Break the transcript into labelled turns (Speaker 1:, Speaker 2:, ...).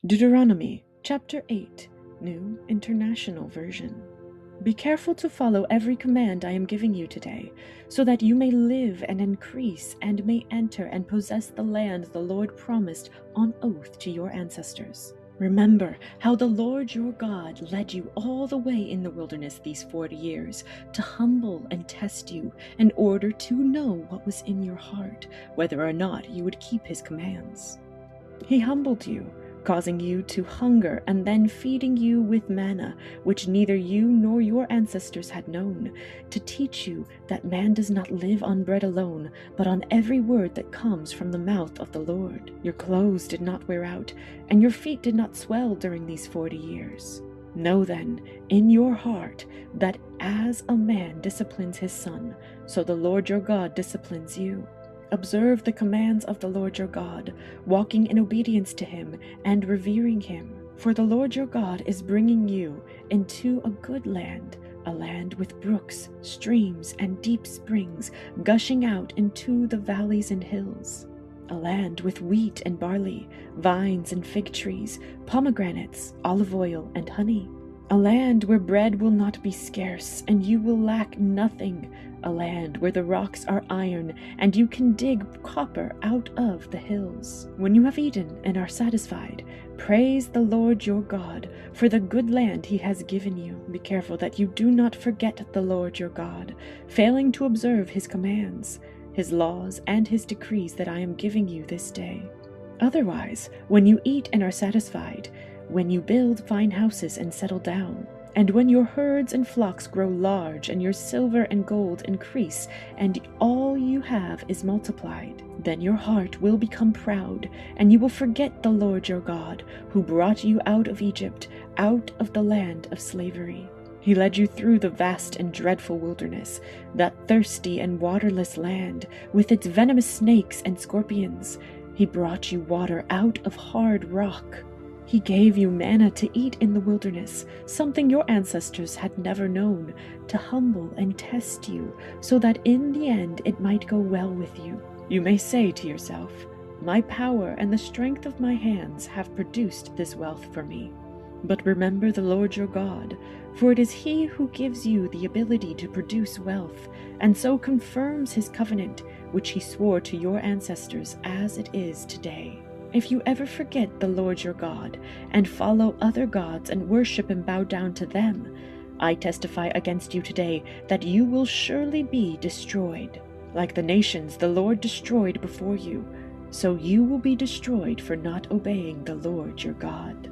Speaker 1: Deuteronomy chapter 8, New International Version. Be careful to follow every command I am giving you today, so that you may live and increase and may enter and possess the land the Lord promised on oath to your ancestors. Remember how the Lord your God led you all the way in the wilderness these 40 years to humble and test you in order to know what was in your heart, whether or not you would keep his commands. He humbled you, causing you to hunger and then feeding you with manna, which neither you nor your ancestors had known, to teach you that man does not live on bread alone, but on every word that comes from the mouth of the Lord. Your clothes did not wear out, and your feet did not swell during these 40 years. Know then in your heart that as a man disciplines his son, so the Lord your God disciplines you. Observe the commands of the Lord your God, walking in obedience to him and revering him. For the Lord your God is bringing you into a good land, a land with brooks, streams, and deep springs gushing out into the valleys and hills. A land with wheat and barley, vines and fig trees, pomegranates, olive oil, and honey. A land where bread will not be scarce, and you will lack nothing. A land where the rocks are iron, and you can dig copper out of the hills. When you have eaten and are satisfied, praise the Lord your God for the good land he has given you. Be careful that you do not forget the Lord your God, failing to observe his commands, his laws, and his decrees that I am giving you this day. Otherwise, when you eat and are satisfied, when you build fine houses and settle down, and when your herds and flocks grow large, and your silver and gold increase, and all you have is multiplied, then your heart will become proud, and you will forget the Lord your God, who brought you out of Egypt, out of the land of slavery. He led you through the vast and dreadful wilderness, that thirsty and waterless land, with its venomous snakes and scorpions. He brought you water out of hard rock. He gave you manna to eat in the wilderness, something your ancestors had never known, to humble and test you, so that in the end it might go well with you. You may say to yourself, "My power and the strength of my hands have produced this wealth for me." But remember the Lord your God, for it is he who gives you the ability to produce wealth, and so confirms his covenant, which he swore to your ancestors as it is today. If you ever forget the Lord your God, and follow other gods and worship and bow down to them, I testify against you today that you will surely be destroyed. Like the nations the Lord destroyed before you, so you will be destroyed for not obeying the Lord your God.